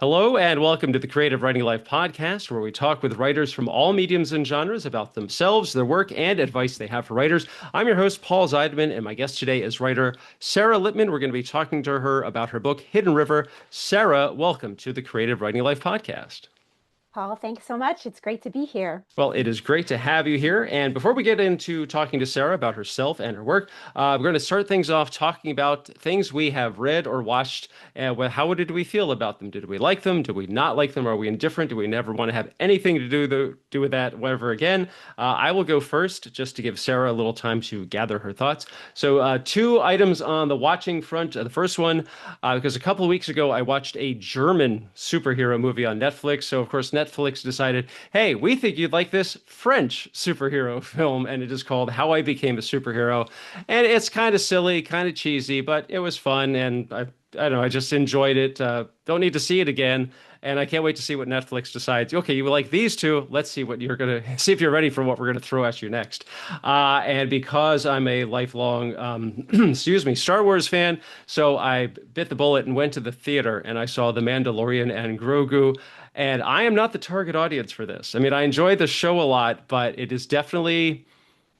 Hello, and welcome to the Creative Writing Life podcast, where we talk with writers from all mediums and genres about themselves, their work, and advice they have for writers. I'm your host, Paul Zeidman, and my guest today is writer Sara Lippmann. We're going to be talking to her about her book, Hidden River. Sara, welcome to the Creative Writing Life podcast. Paul, thanks so much. It's great to be here. Well, it is great to have you here. And before we get into talking to Sara about herself and her work, we're going to start things off talking about things we have read or watched. How did we feel about them? Did we like them? Did we not like them? Are we indifferent? Do we never want to have anything to do with that whatever again? I will go first just to give Sara a little time to gather her thoughts. So, two items on the watching front. The first one, because a couple of weeks ago, I watched a German superhero movie on Netflix. So, of course, Netflix decided, hey, we think you'd like this French superhero film, and it is called How I Became a Superhero. And it's kind of silly, kind of cheesy, but it was fun, and I don't know, I just enjoyed it. Don't need to see it again, and I can't wait to see what Netflix decides. Okay, you like these two. Let's see what you're gonna see if you're ready for what we're gonna throw at you next. And because I'm a lifelong, excuse me, Star Wars fan, so I bit the bullet and went to the theater, and I saw The Mandalorian and Grogu. And I am not the target audience for this. I mean, I enjoy the show a lot, but it is definitely,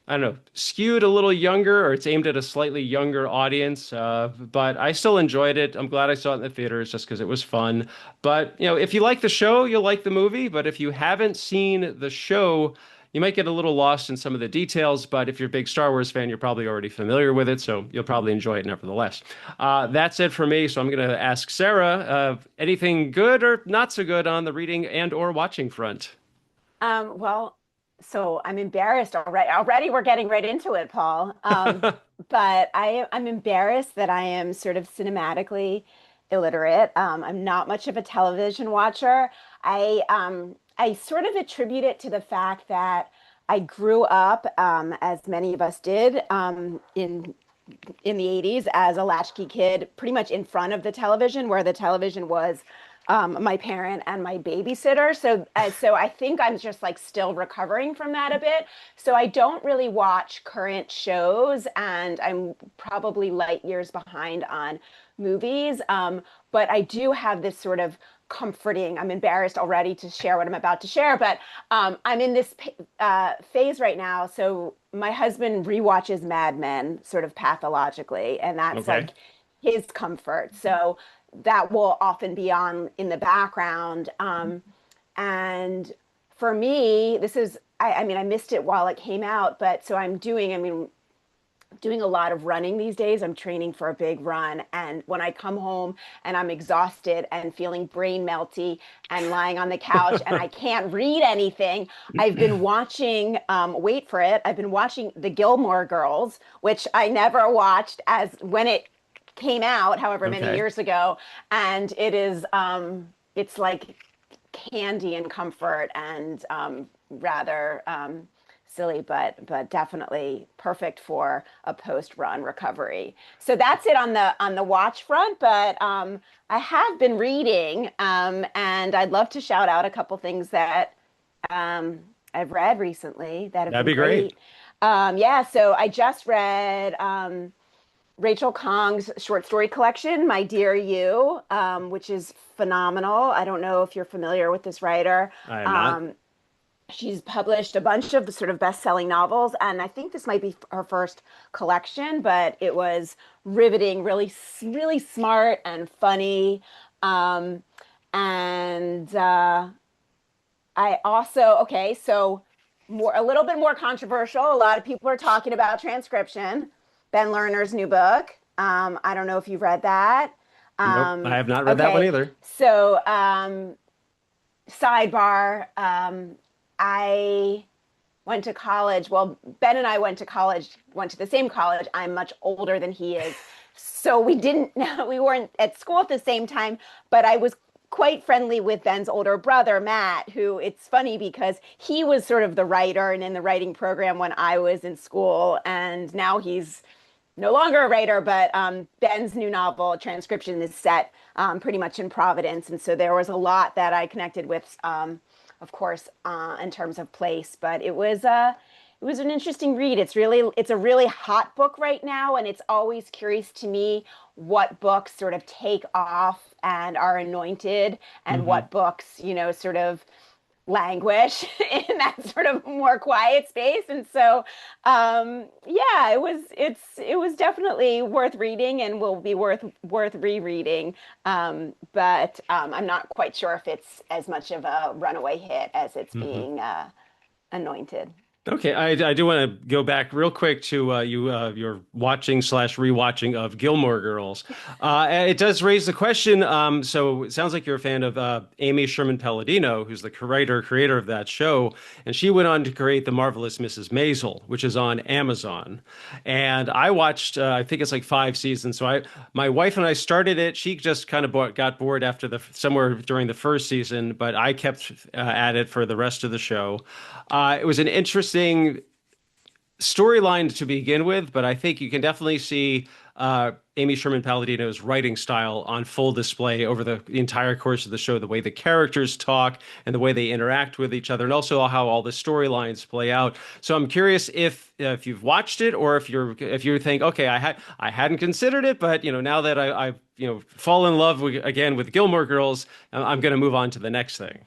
I don't know, skewed a little younger, or it's aimed at a slightly younger audience. But I still enjoyed it. I'm glad I saw it in the theaters just because it was fun. But, if you like the show, you'll like the movie. But if you haven't seen the show, you might get a little lost in some of the details. But if you're a big Star Wars fan, you're probably already familiar with it. So you'll probably enjoy it nevertheless. That's it for me. So I'm going to ask Sara, anything good or not so good on the reading and or watching front? Well, so I'm embarrassed already. Already we're getting right into it, Paul. But I'm embarrassed that I am sort of cinematically illiterate. I'm not much of a television watcher. I sort of attribute it to the fact that I grew up, as many of us did, in the 80s as a latchkey kid, pretty much in front of the television, where the television was my parent and my babysitter. So I think I'm just like still recovering from that a bit. So I don't really watch current shows, and I'm probably light years behind on movies. But I do have this sort of comforting. I'm embarrassed already to share what I'm about to share, but I'm in this phase right now. So my husband rewatches Mad Men sort of pathologically, and that's Okay. like his comfort. So that will often be on in the background. And for me, this is, I mean, I missed it while it came out, but so doing a lot of running these days. I'm training for a big run. And when I come home and I'm exhausted and feeling brain melty and lying on the couch and I can't read anything, I've been watching, wait for it, I've been watching The Gilmore Girls, which I never watched as when it came out, however many Okay. years ago. And it's like candy and comfort, and rather silly, but definitely perfect for a post-run recovery. So that's it on the watch front. But I have been reading, and I'd love to shout out a couple things that I've read recently that have That'd been be great. great. Yeah, so I just read Rachel Kong's short story collection, My Dear You, which is phenomenal. I don't know if you're familiar with this writer. I am not. Um, she's published a bunch of the sort of best-selling novels, and I think this might be her first collection, but it was riveting, really smart and funny. Um, and I also, okay, so a little bit more controversial. A lot of people are talking about transcription, Ben Lerner's new book. I don't know if you've read that. Nope, I have not read that one Okay, either. so sidebar, I went to college. Well, Ben and I went to college, went to the same college. I'm much older than he is. So we weren't at school at the same time, but I was quite friendly with Ben's older brother, Matt, who it's funny because he was sort of the writer and in the writing program when I was in school. And now he's no longer a writer, but Ben's new novel, Transcription, is set pretty much in Providence. And so there was a lot that I connected with, of course, in terms of place. But it was an interesting read. It's a really hot book right now, and it's always curious to me what books sort of take off and are anointed, and Hmm. what books, sort of languish in that sort of more quiet space. And so, yeah, it was definitely worth reading and will be worth rereading. But I'm not quite sure if it's as much of a runaway hit as it's Hmm. being anointed. Okay, I do want to go back real quick to your watching slash rewatching of Gilmore Girls. And it does raise the question. So it sounds like you're a fan of Amy Sherman Palladino, who's the writer creator of that show, and she went on to create The Marvelous Mrs. Maisel, which is on Amazon. And I watched, I think it's like 5 seasons. So my wife and I started it. She just kind of got bored after the somewhere during the first season, but I kept at it for the rest of the show. It was an interesting storyline to begin with, but I think you can definitely see Amy Sherman Palladino's writing style on full display over the entire course of the show, the way the characters talk and the way they interact with each other, and also how all the storylines play out. So I'm curious if you've watched it, or if you think, okay, I hadn't considered it, but now that I've fallen in love again with Gilmore Girls, I'm going to move on to the next thing.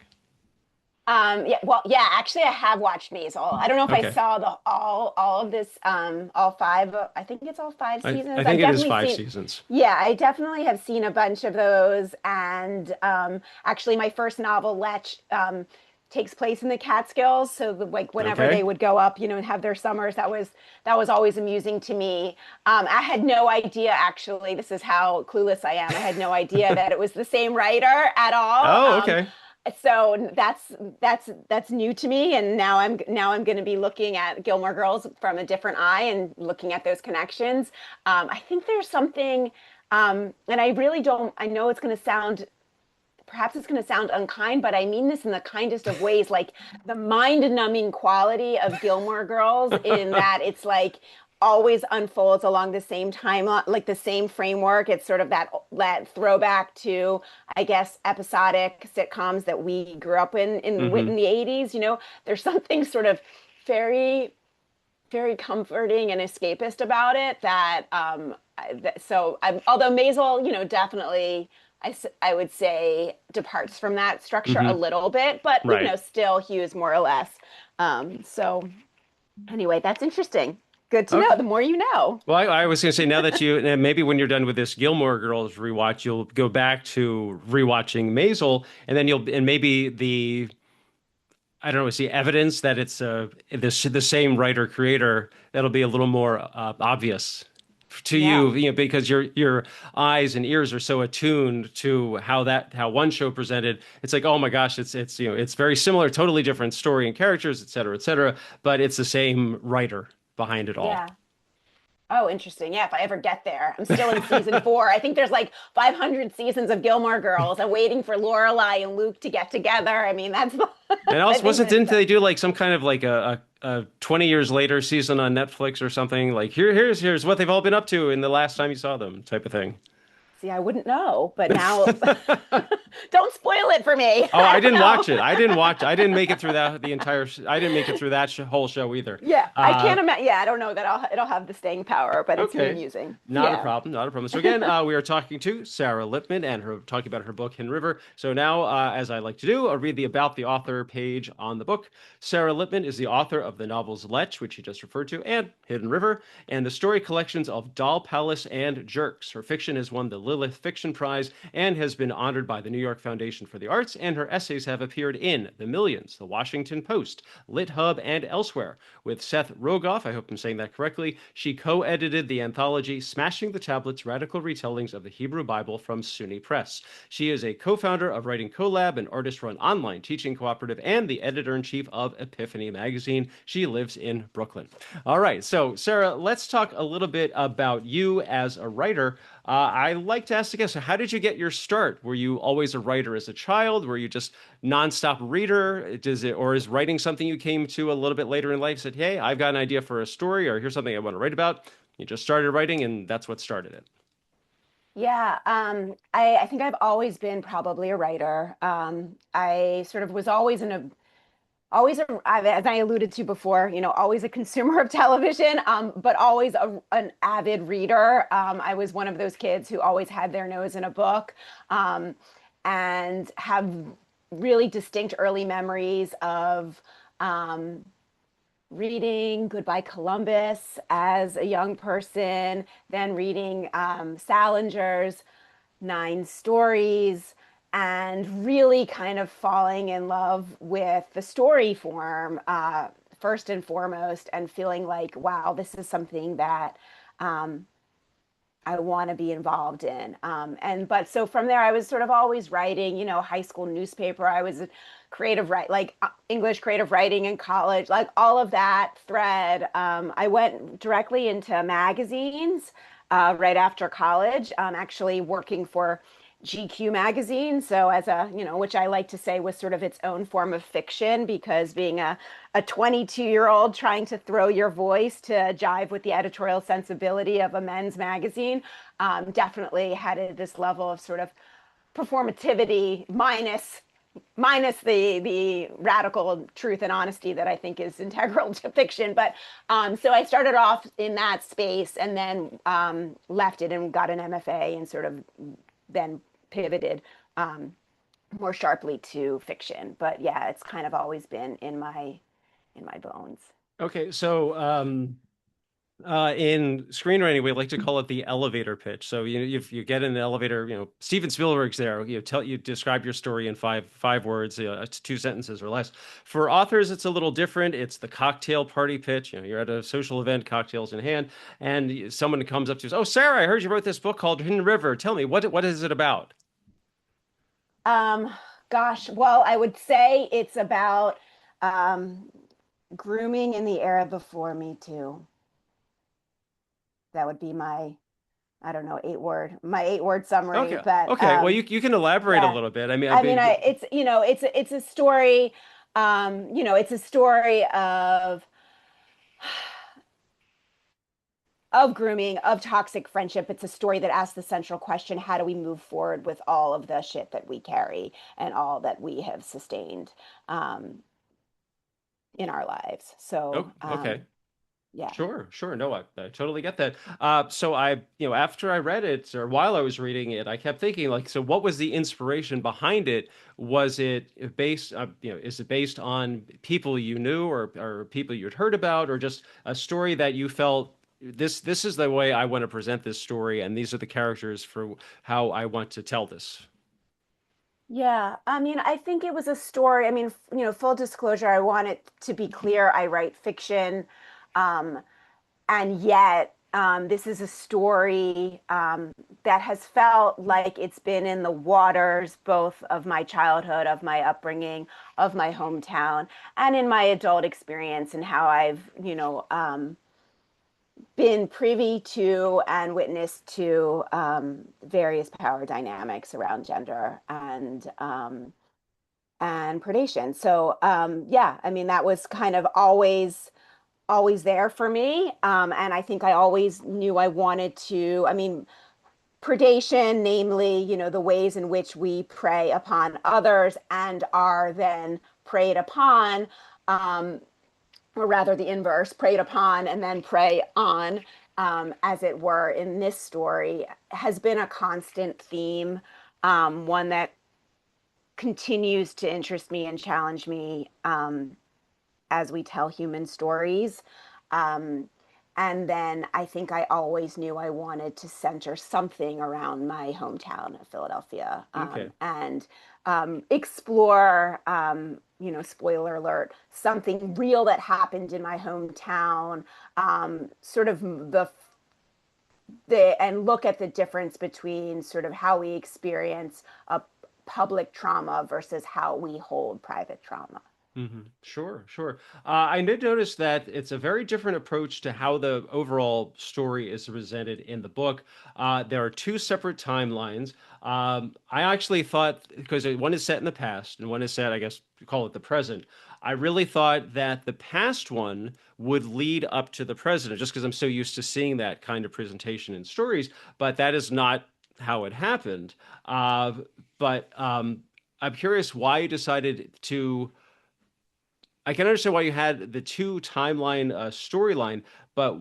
Yeah, well, yeah, actually I have watched Maisel. I don't know if I Okay. saw the all of this all five, I think it's all five I seasons. think I've it is definitely five seen, seasons. yeah, I definitely have seen a bunch of those. And actually my first novel, Lech, takes place in the Catskills. So like whenever they Okay. would go up, and have their summers, that was always amusing to me. I had no idea, actually, this is how clueless I am. I had no idea that it was the same writer at all. Oh, okay. So that's new to me, and now I'm going to be looking at Gilmore Girls from a different eye and looking at those connections. I think there's something, and I really don't. I know it's going to sound, perhaps it's going to sound unkind, but I mean this in the kindest of ways. Like the mind-numbing quality of Gilmore Girls, in that it's like always unfolds along the same time, like the same framework. It's sort of that throwback to, I guess, episodic sitcoms that we grew up in Hmm. the 80s. There's something sort of very, very comforting and escapist about it, that although Maisel, definitely, I would say, departs from that structure a Hmm. little bit, but Right. still hews more or less. So anyway, that's interesting. Good to know. Okay. The more you know. Well, I was going to say, now that maybe when you're done with this Gilmore Girls rewatch, you'll go back to rewatching Maisel, and then and maybe I don't know, see evidence that it's the same writer creator, that'll be a little more obvious to Yeah. you, because your eyes and ears are so attuned to how one show presented. It's like, oh my gosh, it's very similar, totally different story and characters, et cetera, but it's the same writer behind it all. Yeah. Oh, interesting. Yeah, if I ever get there. I'm still in season four. I think there's like 500 seasons of Gilmore Girls. I'm waiting for Lorelai and Luke to get together. I mean, that's And I also, think wasn't that's didn't they do like some kind of like a 20 years later season on Netflix or something? Like here's what they've all been up to in the last time you saw them, type of thing. See, I wouldn't know, but now don't spoil it for me. Oh, I I don't didn't know. watch it. I didn't make it through the entire. I didn't make it through that whole show either. Yeah, I Uh, can't imagine. Yeah, I don't know that it'll have the staying power, but it's okay. amusing. Not a Yeah. problem. Not a problem. So again, we are talking to Sara Lippmann and her talking about her book Hidden River. So now, as I like to do, I'll read the about the author page on the book. Sara Lippmann is the author of the novels Lech, which you just referred to, and Hidden River, and the story collections of Doll Palace and Jerks. Her fiction has won the Lilith Fiction Prize and has been honored by the New York Foundation for the Arts, and her essays have appeared in The Millions, The Washington Post, Lit Hub, and elsewhere. With Seth Rogoff, I hope I'm saying that correctly, she co-edited the anthology Smashing the Tablets: Radical Retellings of the Hebrew Bible from SUNY Press. She is a co-founder of Writing Collab, an artist-run online teaching cooperative, and the editor-in-chief of Epiphany magazine. She lives in Brooklyn. All right, so Sara, let's talk a little bit about you as a writer. I like to ask the guests, how did you get your start? Were you always a writer as a child? Were you just nonstop reader? Or is writing something you came to a little bit later in life? Said, hey, I've got an idea for a story, or here's something I want to write about. You just started writing, and that's what started it. Yeah, I think I've always been probably a writer. I sort of was always in as I alluded to before, always a consumer of television, but always an avid reader. I was one of those kids who always had their nose in a book, um, and have really distinct early memories of um, reading Goodbye Columbus as a young person, then reading Salinger's Nine Stories, and really kind of falling in love with the story form, first and foremost, and feeling like, wow, this is something that um, I want to be involved in. But so from there, I was sort of always writing, high school newspaper. I was a creative write, like English creative writing in college, like all of that thread. I went directly into magazines right after college, actually working for GQ magazine. So as a, which I like to say was sort of its own form of fiction, because being a 22-year-old trying to throw your voice to jive with the editorial sensibility of a men's magazine, definitely had this level of sort of performativity minus the radical truth and honesty that I think is integral to fiction. But so I started off in that space, and then left it and got an MFA, and sort of then pivoted more sharply to fiction. But yeah, it's kind of always been in my bones. Okay, so in screenwriting, we like to call it the elevator pitch. So if you get in the elevator, Steven Spielberg's there. You describe your story in five words, it's 2 sentences or less. For authors, it's a little different. It's the cocktail party pitch. You're at a social event, cocktails in hand, and someone comes up to you, "Oh, Sarah, I heard you wrote this book called Hidden River. Tell me, what is it about?" Um, Gosh, well, I would say it's about um, grooming in the era before Me Too. That would be my, I don't know, my 8 word summary. Okay, But okay. Well, you can elaborate a yeah, little bit. I mean, I mean, it's a story. It's a story of grooming, of toxic friendship. It's a story that asks the central question: how do we move forward with all of the shit that we carry and all that we have sustained um, in our lives? oh, So, okay. yeah. Sure, sure. No, I totally get that. So after I read it or while I was reading it, I kept thinking like, so what was the inspiration behind it? Was it based, is it based on people you knew or people you'd heard about, or just a story that you felt this is the way I want to present this story, and these are the characters for how I want to tell this. Yeah, I mean, I think it was a story. I mean, full disclosure, I want it to be clear. I write fiction, um, and yet this is a story that has felt like it's been in the waters, both of my childhood, of my upbringing, of my hometown, and in my adult experience, and how I've, been privy to and witnessed to various power dynamics around gender and predation. So yeah, I mean that was kind of always there for me, and I think I always knew I wanted to. I mean, predation, namely, the ways in which we prey upon others and are then preyed upon. Or rather the inverse, preyed upon and then prey on, as it were, in this story, has been a constant theme, one that continues to interest me and challenge me as we tell human stories. Um, and then I think I always knew I wanted to center something around my hometown of Philadelphia, Okay. and explore, spoiler alert, something real that happened in my hometown, sort of and look at the difference between sort of how we experience a public trauma versus how we hold private trauma. Sure, sure. I did notice that it's a very different approach to how the overall story is presented in the book. There are two separate timelines. I actually thought, because one is set in the past and one is set, I guess, you call it the present. I really thought that the past one would lead up to the present, just because I'm so used to seeing that kind of presentation in stories, but that is not how it happened. But I'm curious why you decided to I can understand why you had the two timeline storyline, but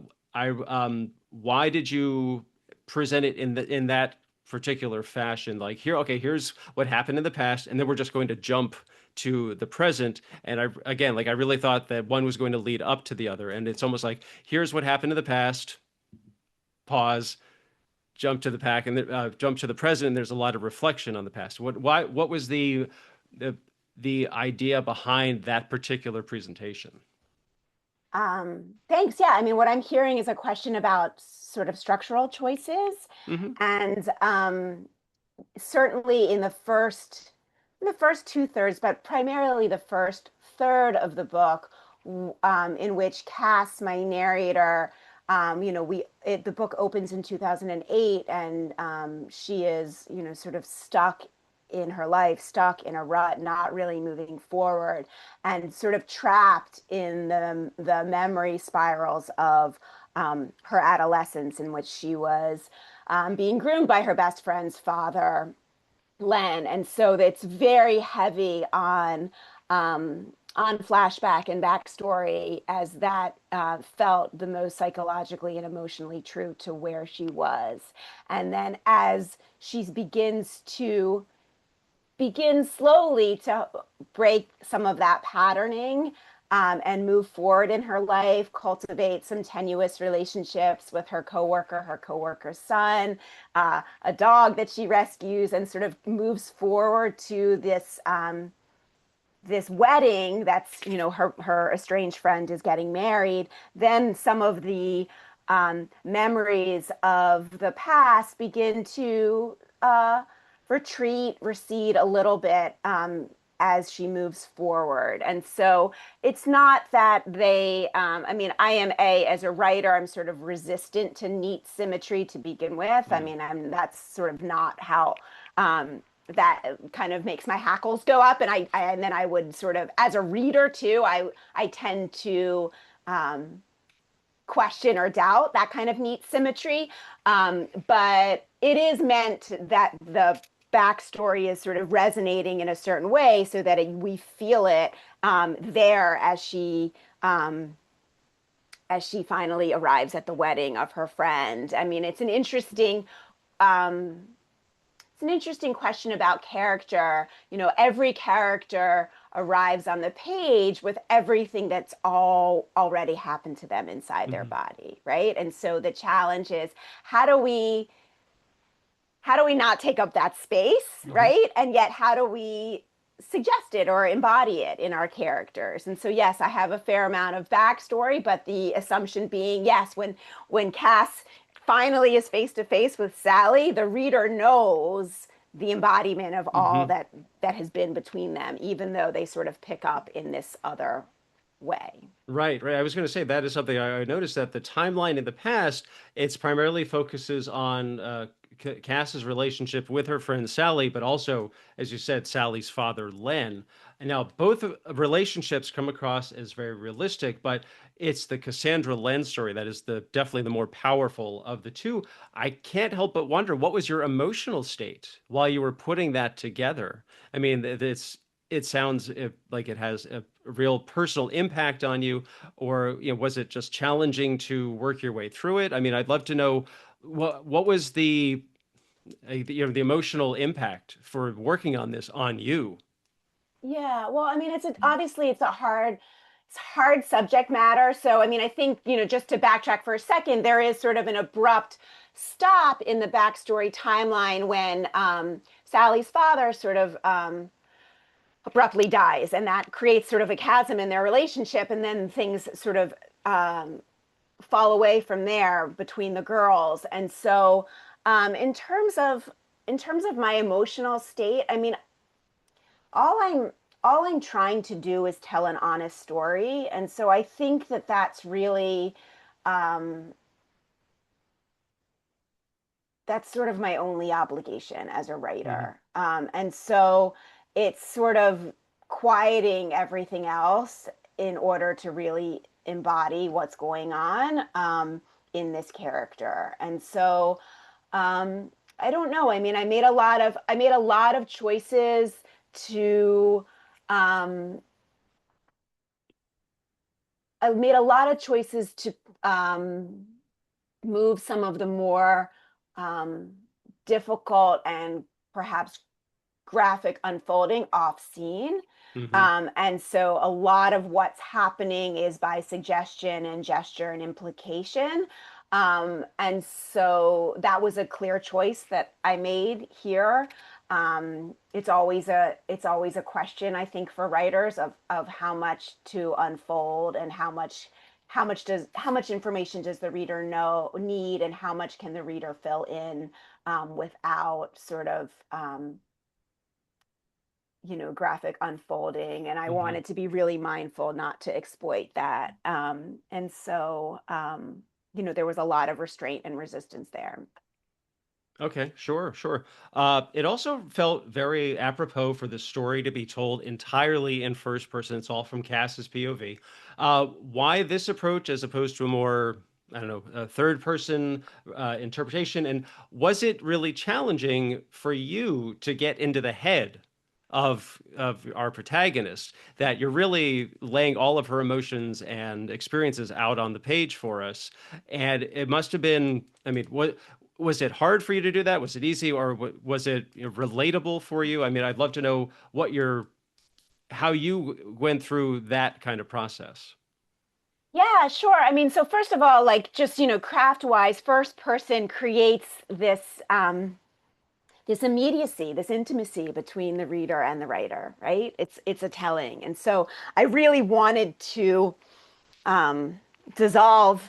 why did you present it in that particular fashion? Like here, okay, here's what happened in the past, and then we're just going to jump to the present. And I again, like I really thought that one was going to lead up to the other, and it's almost like here's what happened in the past, pause, jump to the pack, and jump to the present. And there's a lot of reflection on the past. What was the the idea behind that particular presentation? Thanks. Yeah, I mean, what I'm hearing is a question about sort of structural choices, Hmm. and certainly in the first two-thirds, but primarily the first third of the book, in which Cass, my narrator, the book opens in 2008, and she is, sort of stuck in her life, stuck in a rut, not really moving forward, and sort of trapped in the memory spirals of her adolescence, in which she was being groomed by her best friend's father, Len. And so it's very heavy on flashback and backstory, as that felt the most psychologically and emotionally true to where she was. And then as she begins slowly to break some of that patterning, and move forward in her life, cultivate some tenuous relationships with her coworker's son, a dog that she rescues, and sort of moves forward to this wedding that's, her estranged friend is getting married. Then some of the memories of the past begin to retreat, recede a little bit, as she moves forward. And so it's not that I mean, as a writer, I'm sort of resistant to neat symmetry to begin with. I Mm. mean, that's sort of not how, that kind of makes my hackles go up. And then I would sort of, as a reader too, I tend to question or doubt that kind of neat symmetry. But it is meant that the backstory is sort of resonating in a certain way, so that we feel it there as she finally arrives at the wedding of her friend. I mean, um, it's an interesting question about character. Every character arrives on the page with everything that's all already happened to them inside their Hmm. body, right? And so the challenge is, how do we how do we not take up that space, Hmm. right? And yet, how do we suggest it or embody it in our characters? And so, yes, I have a fair amount of backstory, but the assumption being, yes, when Cass finally is face to face with Sally, the reader knows the embodiment of all Hmm. that has been between them, even though they sort of pick up in this other way. Right, right. I was going to say that is something I noticed that the timeline in the past, it's primarily focuses on Cass's relationship with her friend Sally, but also, as you said, Sally's father, Len. And now both relationships come across as very realistic, but it's the Cassandra Len story that is the definitely the more powerful of the two. I can't help but wonder, what was your emotional state while you were putting that together? I mean, it sounds like it has a real personal impact on you, or was it just challenging to work your way through it? I mean, I'd love to know what was the emotional impact for working on this on you. Yeah, well, I mean, obviously it's hard subject matter. So, I mean, I think, just to backtrack for a second, there is sort of an abrupt stop in the backstory timeline when Sally's father sort of abruptly dies, and that creates sort of a chasm in their relationship, and then things sort of fall away from there between the girls. And so, in terms of my emotional state, I mean, all I'm all I'm trying to do is tell an honest story. And so I think that um, that's sort of my only obligation as a Hmm. writer. And so it's sort of quieting everything else in order to really embody what's going on, in this character. And so, I don't know. I mean, I made a lot of choices to um, I made a lot of choices to um, move some of the more um, difficult and perhaps graphic unfolding off scene. Hmm. And so a lot of what's happening is by suggestion and gesture and implication. And so that was a clear choice that I made here. It's always a question, I think, for writers of how much to unfold and how much information does the reader need, and how much can the reader fill in without sort of graphic unfolding. And I Hmm. wanted to be really mindful not to exploit that. And so, there was a lot of restraint and resistance there. Okay, sure, sure. It also felt very apropos for the story to be told entirely in first person. It's all from Cass's POV. Why this approach as opposed to a more, I don't know, a third person interpretation? And was it really challenging for you to get into the head of our protagonist, that you're really laying all of her emotions and experiences out on the page for us? And it must have been, I mean, what was it hard for you to do that? Was it easy, or was it, relatable for you? I mean, I'd love to know how you went through that kind of process. Yeah, sure. I mean, so first of all, like just, craft wise, first person creates this immediacy, this intimacy between the reader and the writer, right? It's a telling. And so I really wanted to um, dissolve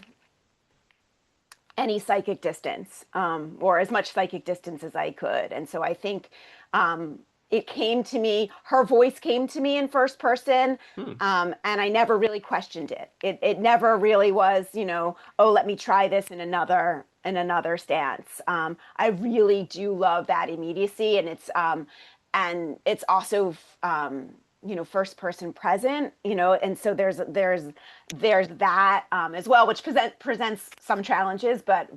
any psychic distance, or as much psychic distance as I could. And so I think it came to me, her voice came to me in first person, Hmm. and I never really questioned it. It never really was, oh, let me try this in another stance. I really do love that immediacy, and it's also first person present, and so there's that as well, which presents some challenges, but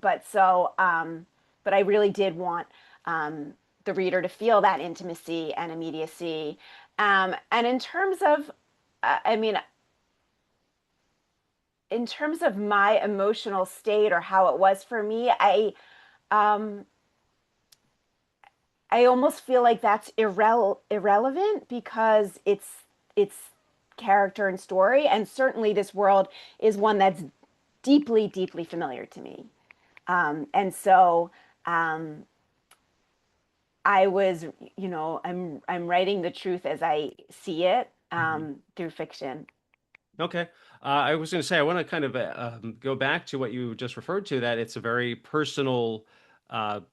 I really did want the reader to feel that intimacy and immediacy. And I mean, in terms of my emotional state or how it was for me, um, I almost feel like that's irrelevant because it's character and story, and certainly this world is one that's deeply, deeply familiar to me. And so um, I was, I'm writing the truth as I see it Mhm. through fiction. Okay. I was going to say, I want to kind of go back to what you just referred to, that it's a very personal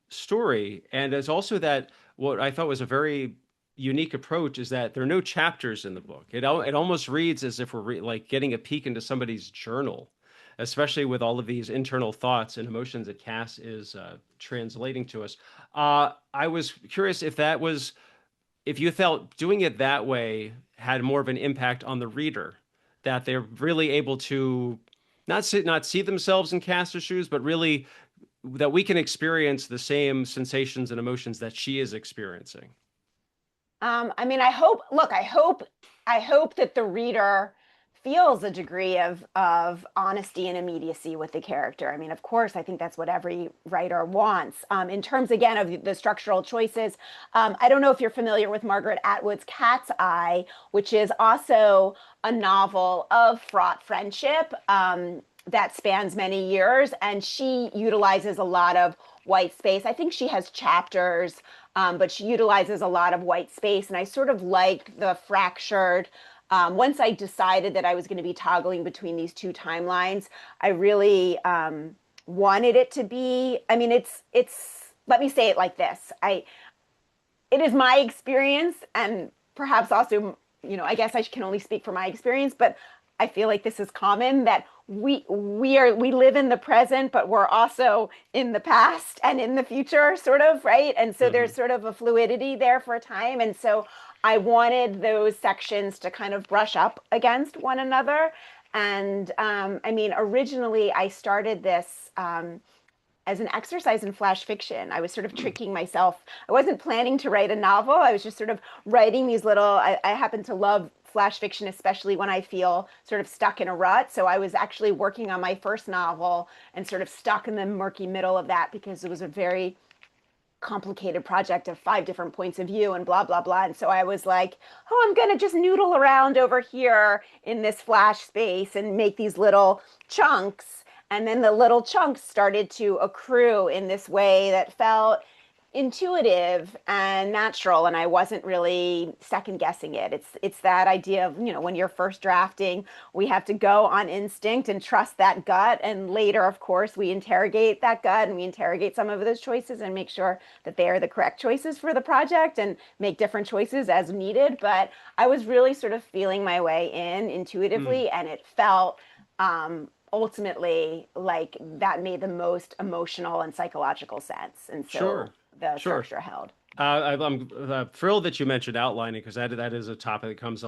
story. And it's also that what I thought was a very unique approach is that there are no chapters in the book. It almost reads as if we're like getting a peek into somebody's journal, especially with all of these internal thoughts and emotions that Cass is translating to us. I was curious if you felt doing it that way had more of an impact on the reader, that they're really able to not see themselves in Castor's shoes, but really that we can experience the same sensations and emotions that she is experiencing. I mean, I hope that the reader feels a degree of honesty and immediacy with the character. I mean, of course, I think that's what every writer wants. In terms again of the structural choices, I don't know if you're familiar with Margaret Atwood's Cat's Eye, which is also a novel of fraught friendship. That spans many years, and she utilizes a lot of white space. I think she has chapters, but she utilizes a lot of white space. And I sort of liked the fractured. Once I decided that I was going to be toggling between these two timelines, I really wanted it to be. I mean, it's. Let me say it like this. It is my experience, and perhaps also, I guess I can only speak for my experience, but I feel like this is common, that we live in the present, but we're also in the past and in the future, sort of, right? And so there's Hmm. sort of a fluidity there for a time. And so I wanted those sections to kind of brush up against one another. And I mean, originally I started this as an exercise in flash fiction. I was sort of tricking myself. I wasn't planning to write a novel. I was just sort of writing these little, I happen to love flash fiction, especially when I feel sort of stuck in a rut. So I was actually working on my first novel and sort of stuck in the murky middle of that because it was a very complicated project of 5 different points of view and blah blah blah. And so I was like, oh, I'm gonna just noodle around over here in this flash space and make these little chunks. And then the little chunks started to accrue in this way that felt intuitive and natural, and I wasn't really second guessing it. It's that idea of, when you're first drafting, we have to go on instinct and trust that gut, and later, of course, we interrogate that gut and we interrogate some of those choices and make sure that they are the correct choices for the project and make different choices as needed. But I was really sort of feeling my way in Mm, intuitively, and it felt ultimately like that made the most emotional and psychological sense. And so sure, the sure. structure held. I'm thrilled that you mentioned outlining because that is a topic that comes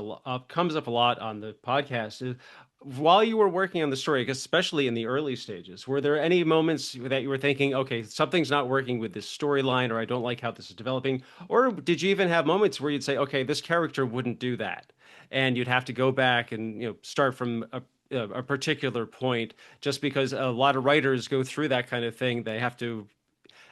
up a lot on the podcast. While you were working on the story, especially in the early stages, were there any moments that you were thinking, okay, something's not working with this storyline, or I don't like how this is developing? Or did you even have moments where you'd say, okay, this character wouldn't do that, and you'd have to go back and start from a particular point, just because a lot of writers go through that kind of thing. They have to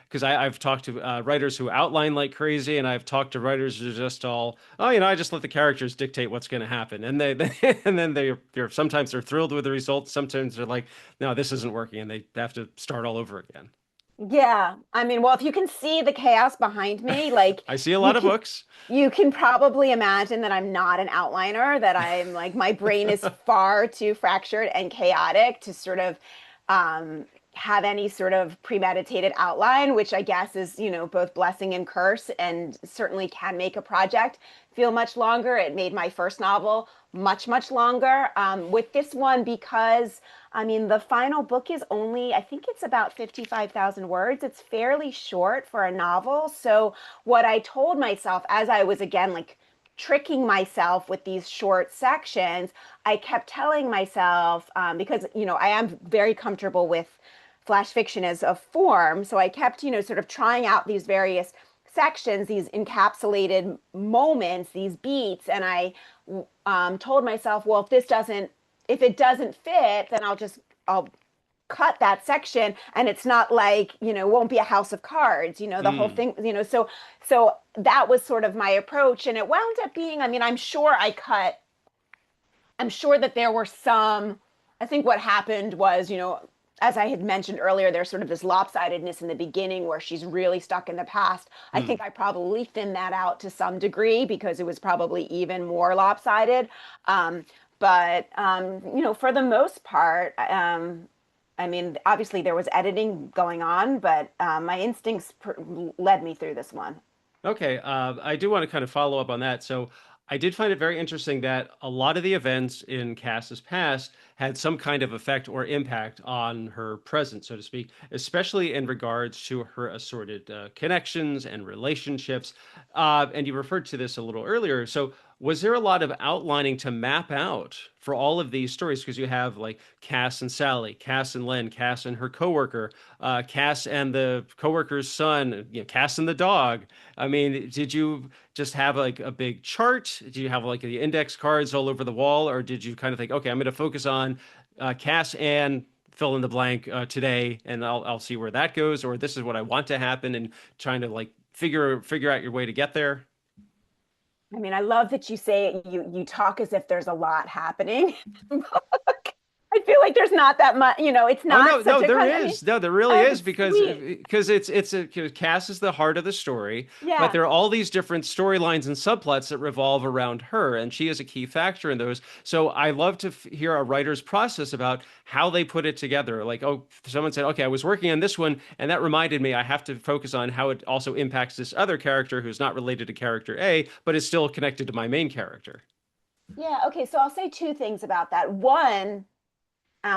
because I've talked to writers who outline like crazy, and I've talked to writers who are just all, oh, I just let the characters dictate what's going to happen, and and then they're sometimes they're thrilled with the results, sometimes they're like, no, this isn't working, and they have to start all over again. Yeah. I mean, well, if you can see the chaos behind me, like I see a you lot of can books. you can probably imagine that I'm not an outliner, that I'm like my brain is far too fractured and chaotic to sort of um have any sort of premeditated outline, which I guess is, both blessing and curse, and certainly can make a project feel much longer. It made my first novel much, much longer. With this one, because I mean, the final book is only, I think it's about 55,000 words. It's fairly short for a novel. So, what I told myself as I was again like tricking myself with these short sections, I kept telling myself, because, I am very comfortable with flash fiction as a form. So I kept, sort of trying out these various sections, these encapsulated moments, these beats. And I told myself, well, if it doesn't fit, then I'll cut that section, and it's not like, it won't be a house of cards, the whole Mm, thing, so that was sort of my approach. And it wound up being, I mean, I'm sure that there were some, I think what happened was, as I had mentioned earlier, there's sort of this lopsidedness in the beginning where she's really stuck in the past. I mm. think I probably thinned that out to some degree because it was probably even more lopsided. But for the most part, I mean, obviously there was editing going on, but my instincts led me through this one. Okay, I do want to kind of follow up on that. So I did find it very interesting that a lot of the events in Cass's past had some kind of effect or impact on her present, so to speak, especially in regards to her assorted connections and relationships. And you referred to this a little earlier. So was there a lot of outlining to map out for all of these stories? Because you have like Cass and Sally, Cass and Len, Cass and her coworker, Cass and the coworker's son, Cass and the dog. I mean, did you just have like a big chart? Did you have like the index cards all over the wall, or did you kind of think, okay, I'm going to focus on Cass and fill in the blank today, and I'll see where that goes, or this is what I want to happen, and trying to like figure out your way to get there? I mean, I love that you say it, you talk as if there's a lot happening. I feel like there's not that much, it's Oh no, not such no, a there I mean, is. No, there really oh, is it's because sweet. Cass is the heart of the story, but Yeah. there are all these different storylines and subplots that revolve around her, and she is a key factor in those. So I love to hear a writer's process about how they put it together. Like, oh, someone said, okay, I was working on this one, and that reminded me I have to focus on how it also impacts this other character who's not related to character A, but is still connected to my main character. Yeah. Okay. So I'll say two things about that. One,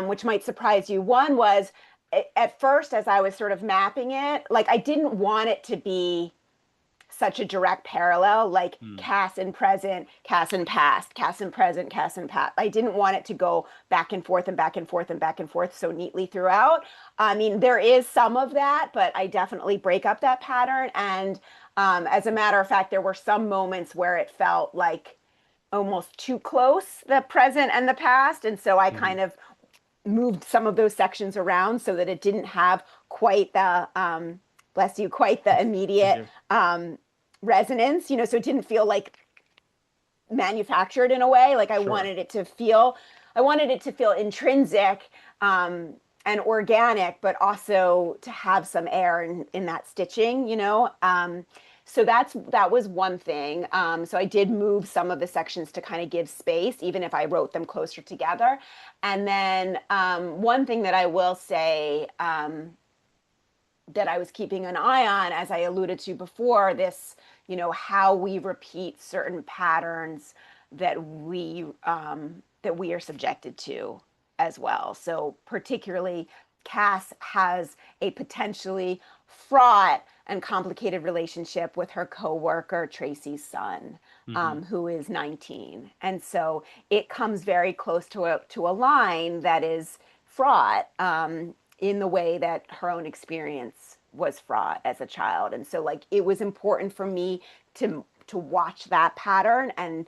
which might surprise you. One was at first, as I was sort of mapping it, like I didn't want it to be such a direct parallel, like Hmm. Cass in present, Cass in past, Cass in present, Cass in past. I didn't want it to go back and forth and back and forth and back and forth so neatly throughout. I mean, there is some of that, but I definitely break up that pattern. And as a matter of fact, there were some moments where it felt like almost too close, the present and the past. And so I Hmm. kind of moved some of those sections around so that it didn't have quite the, bless you, quite the Thank immediate you. resonance, so it didn't feel like manufactured in a way. Like Sure. I wanted it to feel intrinsic, and organic, but also to have some air in that stitching. So that was one thing. So I did move some of the sections to kind of give space, even if I wrote them closer together. And then one thing that I will say, that I was keeping an eye on, as I alluded to before, how we repeat certain patterns that we are subjected to as well. So particularly, Cass has a potentially fraught and complicated relationship with her coworker Tracy's son, Hmm. who is 19, and so it comes very close to a line that is fraught, in the way that her own experience was fraught as a child. And so, like, it was important for me to watch that pattern and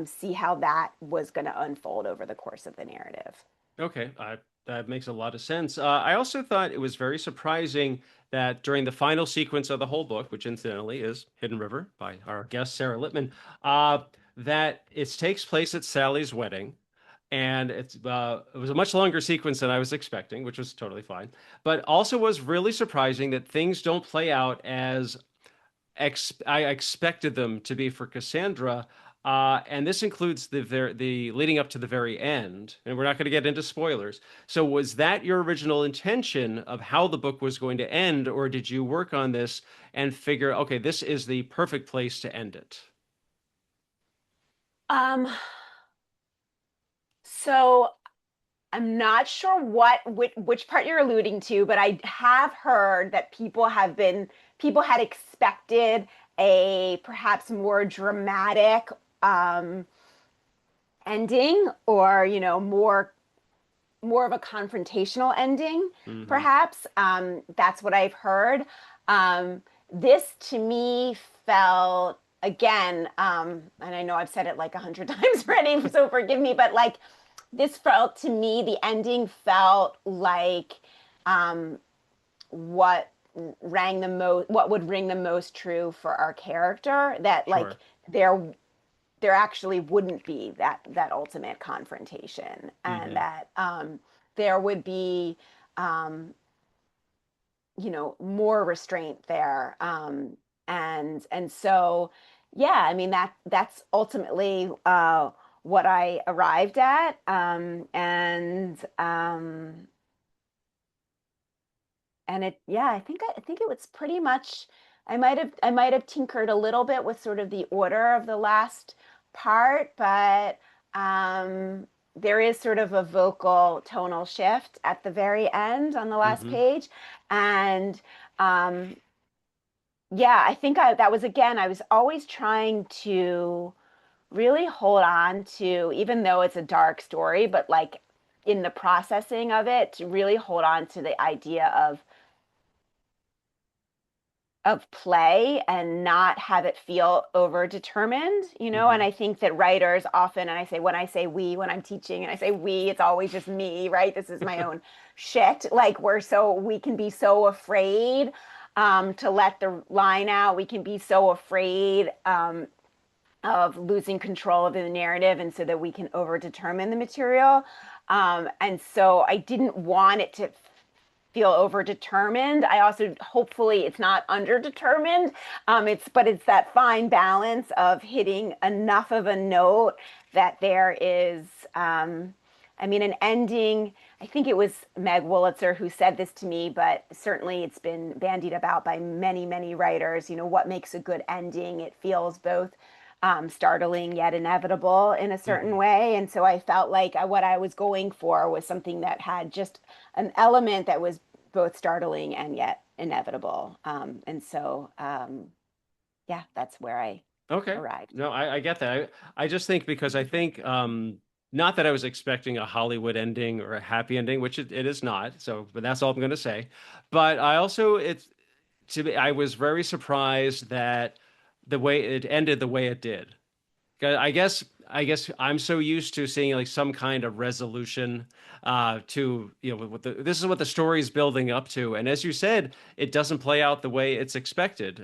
see how that was going to unfold over the course of the narrative. Okay, that makes a lot of sense. I also thought it was very surprising that during the final sequence of the whole book, which incidentally is Hidden River by our guest Sara Lippmann, that it takes place at Sally's wedding, and it was a much longer sequence than I was expecting, which was totally fine. But also was really surprising that things don't play out as I expected them to be for Cassandra. And this includes the leading up to the very end, and we're not going to get into spoilers. So, was that your original intention of how the book was going to end, or did you work on this and figure, okay, this is the perfect place to end it? Um, so I'm not sure which part you're alluding to, but I have heard that people had expected a perhaps more dramatic um, ending, or more of a confrontational ending, Hmm. perhaps. That's what I've heard. This to me felt, again, and I know I've said it like 100 times already, so forgive me, but like, this felt to me, the ending felt like, um, what what would ring the most true for our character. That, like, Sure. there actually wouldn't be that ultimate confrontation, and Hmm. that there would be, um, more restraint there, and so, yeah, I mean, that's ultimately what I arrived at, and it yeah, I think it was pretty much, I might have tinkered a little bit with sort of the order of the last part, but there is sort of a vocal tonal shift at the very end on the last Hmm. page. And um yeah, I think that was, again, I was always trying to really hold on to, even though it's a dark story, but like, in the processing of it, to really hold on to the idea of play and not have it feel over determined. And Hmm. I think that writers often, and when I say we, when I'm teaching and I say we, it's always just me, right? This is my own shit. Like, we can be so afraid to let the line out. We can be so afraid of losing control of the narrative, and so that we can over determine the material. And so I didn't want it to feel over determined. I also, hopefully, it's not under determined. It's that fine balance of hitting enough of a note that there is, I mean, an ending. I think it was Meg Wolitzer who said this to me, but certainly it's been bandied about by many, many writers. What makes a good ending? It feels both startling yet inevitable in a certain Hmm. way. And so I felt like what I was going for was something that had just an element that was both startling and yet inevitable. Yeah, that's where I Okay. arrived. No, I get that. I just think because I think not that I was expecting a Hollywood ending or a happy ending, which it is not. So, but that's all I'm going to say. But I also I was very surprised that the way it ended the way it did. 'Cause I guess I guess I'm so used to seeing like some kind of resolution to what this is what the story is building up to, and as you said, it doesn't play out the way it's expected,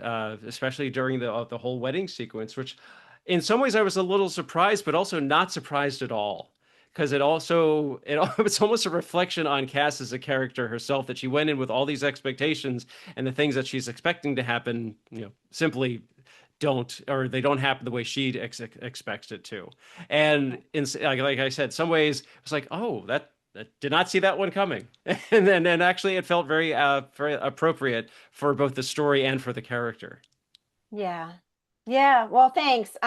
especially during the whole wedding sequence, which in some ways I was a little surprised, but also not surprised at all. Because it's almost a reflection on Cass as a character herself that she went in with all these expectations and the things that she's expecting to happen, simply don't or they don't happen the way she expects it to. And in like I said, some ways it's like, oh, that did not see that one coming, and actually it felt very appropriate for both the story and for the character. Yeah. Yeah. Well, thanks.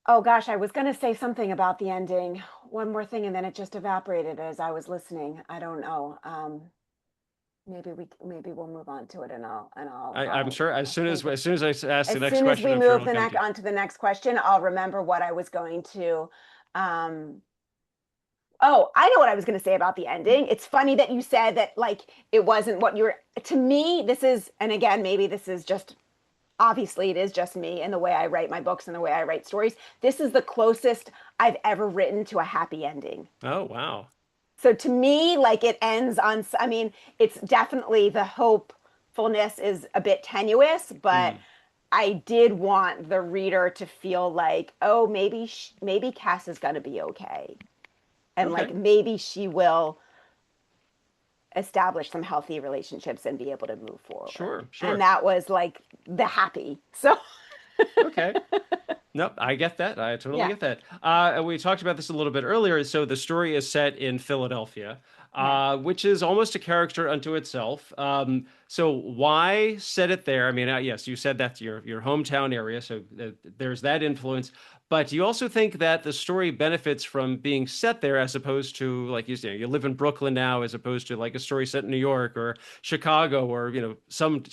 Oh gosh, I was going to say something about the ending. One more thing, and then it just evaporated as I was listening. I don't know. Maybe we'll move on to it, and I'm sure think of as soon as I ask the as next soon as question, we I'm sure move it'll come to you. on to the next question, I'll remember what I was going to. Um, oh, I know what I was going to say about the ending. It's funny that you said that like it wasn't what you were. To me, this is, and again, maybe this is just obviously it is just me and the way I write my books and the way I write stories. This is the closest I've ever written to a happy ending. Oh, wow. So to me, like it ends on, I mean, it's definitely the hopefulness is a bit tenuous, but Hmm. I did want the reader to feel like, oh, maybe Cass is going to be okay. And like Okay. maybe she will establish some healthy relationships and be able to move forward. Sure, And sure. that was like the happy. So Okay. Nope, I get that. I totally yeah, get that. And we talked about this a little bit earlier. So the story is set in Philadelphia, yeah. which is almost a character unto itself. So why set it there? I mean, yes, you said that's your hometown area, so there's that influence. But do you also think that the story benefits from being set there as opposed to, like you say, you live in Brooklyn now, as opposed to like a story set in New York or Chicago or some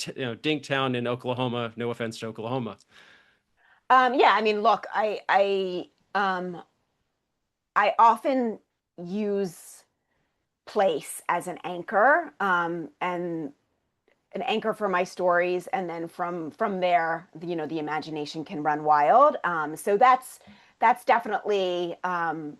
dink town in Oklahoma? No offense to Oklahoma. Yeah, I mean, look, I often use place as an anchor, and an anchor for my stories, and then from there, the imagination can run wild. So that's definitely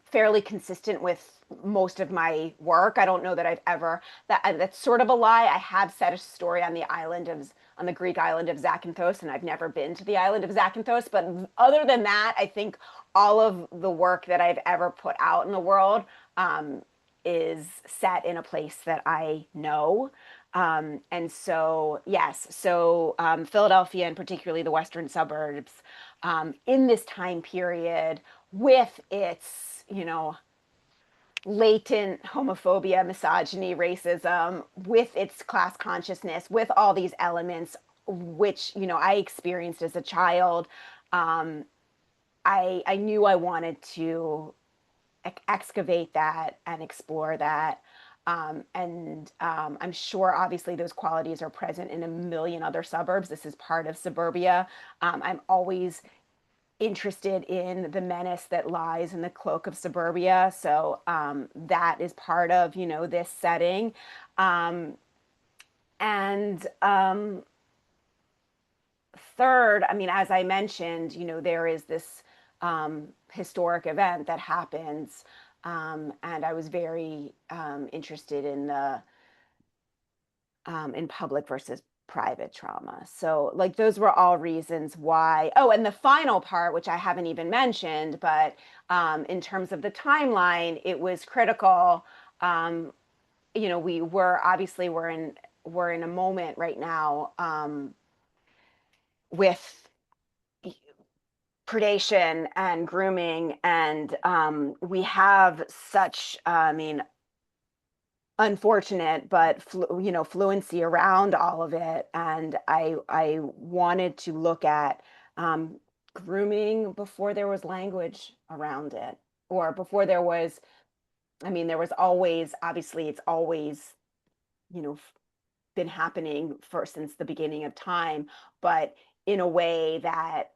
fairly consistent with most of my work. I don't know that I've ever that's sort of a lie. I have set a story on the Greek island of Zakynthos, and I've never been to the island of Zakynthos. But other than that, I think all of the work that I've ever put out in the world is set in a place that I know. And so, yes, so Philadelphia and particularly the western suburbs in this time period with its, latent homophobia, misogyny, racism, with its class consciousness, with all these elements, which, I experienced as a child. Um, I knew I wanted to excavate that and explore that. And I'm sure, obviously, those qualities are present in a million other suburbs. This is part of suburbia. I'm always interested in the menace that lies in the cloak of suburbia. So that is part of, this setting. Um, and third, I mean, as I mentioned, there is this historic event that happens. And I was very interested in the in public versus private trauma. So, like, those were all reasons why. Oh, and the final part, which I haven't even mentioned, but in terms of the timeline, it was critical. Um, we were obviously we're in a moment right now with predation and grooming, and we have such, I mean, unfortunate, but fluency around all of it. And I wanted to look at grooming before there was language around it, or before there was. I mean, there was always, obviously, it's always you know been happening for since the beginning of time, but in a way that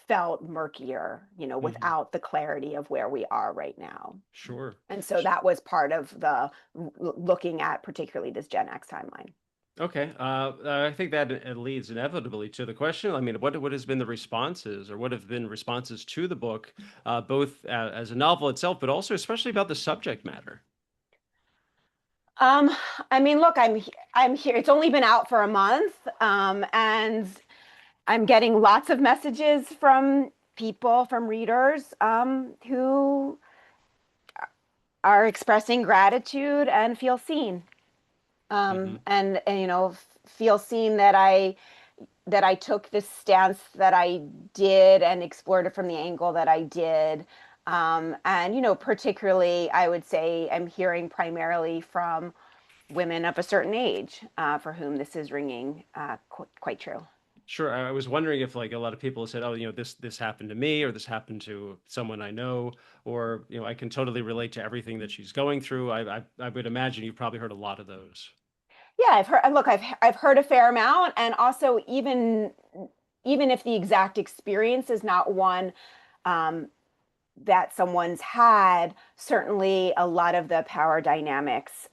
felt murkier, Hmm. without the clarity of where we are right now. Sure. And so that was part of the looking at particularly this Gen X timeline. Okay. I think that leads inevitably to the question. I mean, what has been the responses, or what have been responses to the book, both as a novel itself, but also especially about the subject matter? Um, I mean, look, I'm here. It's only been out for a month, and I'm getting lots of messages from people, from readers, who are expressing gratitude and feel seen, Hmm. and feel seen that I took this stance that I did and explored it from the angle that I did. And particularly, I would say I'm hearing primarily from women of a certain age, for whom this is ringing quite true. Sure. I was wondering if like a lot of people said, "Oh, this happened to me, or this happened to someone I know, or I can totally relate to everything that she's going through." I would imagine you've probably heard a lot of those. Yeah, I've heard. Look, I've heard a fair amount, and also even if the exact experience is not one um, that someone's had, certainly a lot of the power dynamics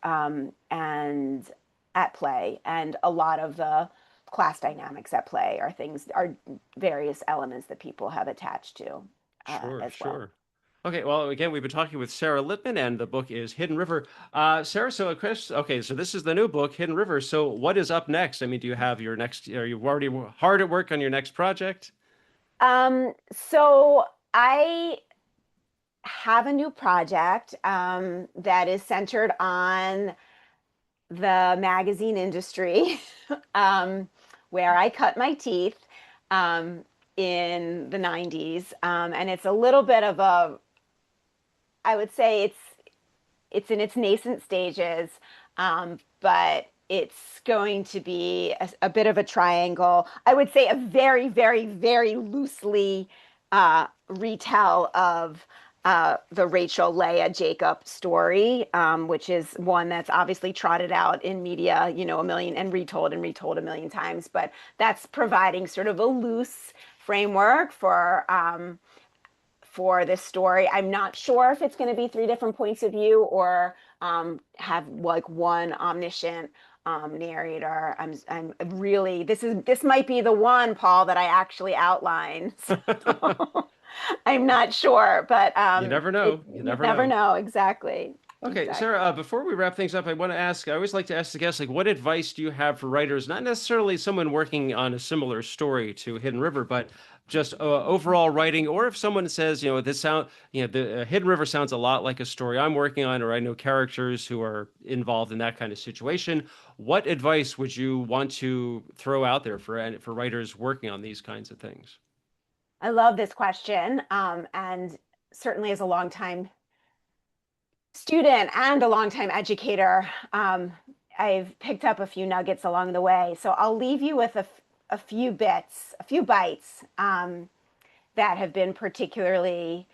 and at play, and a lot of the class dynamics at play are various elements that people have attached to Sure, as well. sure. Okay, well, again, we've been talking with Sara Lippmann, and the book is Hidden River. Sarah, so Chris, okay, so this is the new book, Hidden River. So what is up next? I mean, do you have your next, are you already hard at work on your next project? So I have a new project that is centered on the magazine industry, um, where I cut my teeth um, in the 90s. And it's a little bit of I would say it's in its nascent stages, but it's going to be a bit of a triangle. I would say a very, very, very loosely retell of the Rachel Leah Jacob story, which is one that's obviously trotted out in media, a million and retold a million times. But that's providing sort of a loose framework for this story. I'm not sure if it's going to be three different points of view or have like one omniscient narrator. I'm really this might be the one, Paul, that I actually outline. So I'm not sure, but You never know. You you never never know. know. Exactly, Okay, Sarah, exactly. before we wrap things up, I want to ask, I always like to ask the guests, like, what advice do you have for writers, not necessarily someone working on a similar story to Hidden River, but just overall writing, or if someone says, the Hidden River sounds a lot like a story I'm working on, or I know characters who are involved in that kind of situation. What advice would you want to throw out there for writers working on these kinds of things? I love this question, and certainly as a longtime student and a longtime educator, I've picked up a few nuggets along the way. So I'll leave you with a few bits, a few bites that have been particularly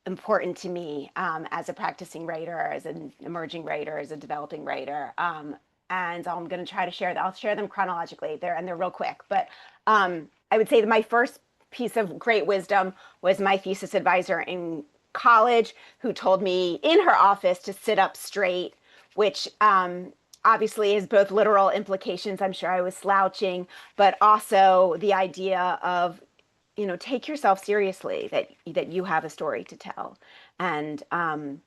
important to me as a practicing writer, as an emerging writer, as a developing writer. And I'm going to try to share that. I'll share them chronologically there, and they're real quick. But I would say that my first piece of great wisdom was my thesis advisor in college, who told me in her office to sit up straight, which obviously has both literal implications. I'm sure I was slouching, but also the idea of take yourself seriously, that you have a story to tell, and and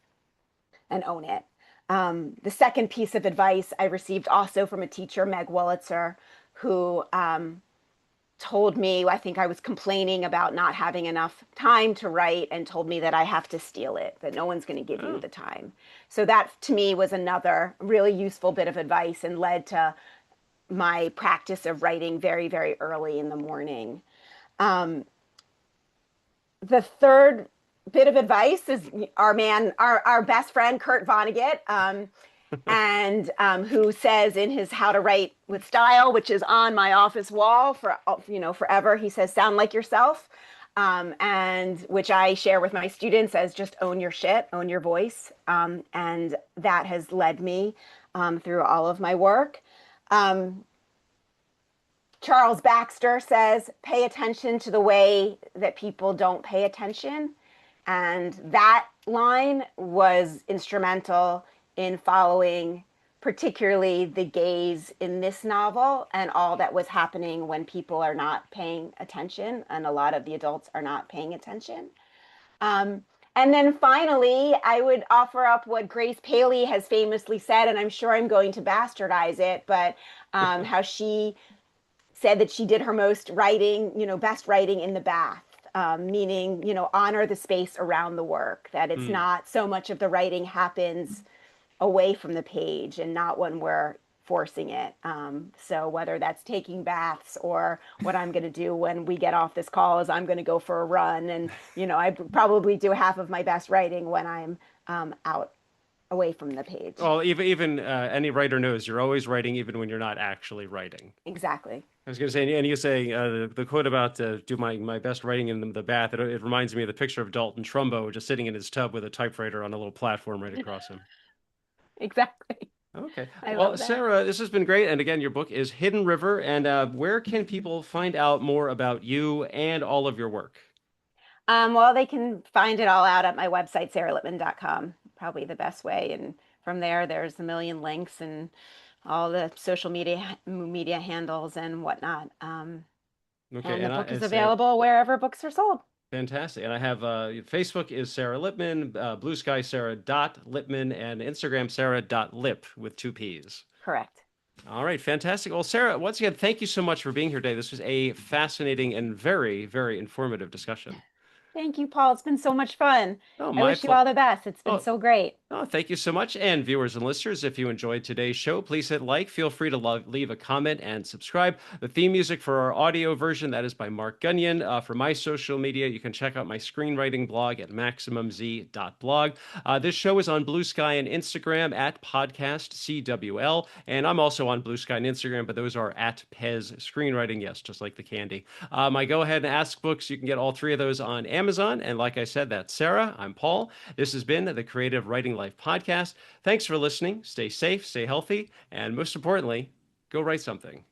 own it. The second piece of advice I received also from a teacher, Meg Wolitzer, who told me, I think I was complaining about not having enough time to write, and told me that I have to steal it, that no one's going to give you Oh, the time. So that to me was another really useful bit of advice, and led to my practice of writing very, very early in the morning. Um, the third bit of advice is our best friend, Kurt Vonnegut, and who says in his How to Write with Style, which is on my office wall for forever, he says, "Sound like yourself," and which I share with my students as just own your shit, own your voice, and that has led me through all of my work. Um, Charles Baxter says, pay attention to the way that people don't pay attention. And that line was instrumental in following particularly the gaze in this novel and all that was happening when people are not paying attention, and a lot of the adults are not paying attention. Um, and then finally, I would offer up what Grace Paley has famously said, and I'm sure I'm going to bastardize it, but how she said that she did her most writing, best writing in the bath, meaning, honor the space around the work, that it's Hmm. not so much of the writing happens away from the page and not when we're forcing it. So whether that's taking baths or what I'm going to do when we get off this call is I'm going to go for a run. And, I probably do half of my best writing when I'm out away from the page. Well, even any writer knows you're always writing, even when you're not actually writing. Exactly. I was going to say, and you say the quote about do my best writing in the bath. It reminds me of the picture of Dalton Trumbo just sitting in his tub with a typewriter on a little platform right across him. Exactly. Okay. I Well, love that. Sarah, this has been great. And again, your book is Hidden River. And where can people find out more about you and all of your work? Well, they can find it all out at my website, saralippmann.com. Probably the best way. And from there, there's a million links and all the social media handles and whatnot. Okay. And the And book is it's available wherever books are sold. fantastic. And I have Facebook is Sara Lippmann, Blue Sky Sarah dot Lippmann, and Instagram Sarah dot Lip with two P's. Correct. All right, fantastic. Well, Sarah, once again, thank you so much for being here today. This was a fascinating and very, very informative discussion. Thank you, Paul. It's been so much fun. Oh, I my wish you pleasure. all the best. It's been Oh, so great. oh, thank you so much. And viewers and listeners, if you enjoyed today's show, please hit like. Feel free to leave a comment and subscribe. The theme music for our audio version, that is by Mark Gunyon. For my social media, you can check out my screenwriting blog at maximumz.blog. This show is on Blue Sky and Instagram at podcastcwl. And I'm also on Blue Sky and Instagram, but those are at Pez Screenwriting. Yes, just like the candy. My Go Ahead and Ask books, you can get all three of those on Amazon. And like I said, that's Sarah. I'm Paul. This has been the Creative Writing Life podcast. Thanks for listening. Stay safe, stay healthy, and most importantly, go write something.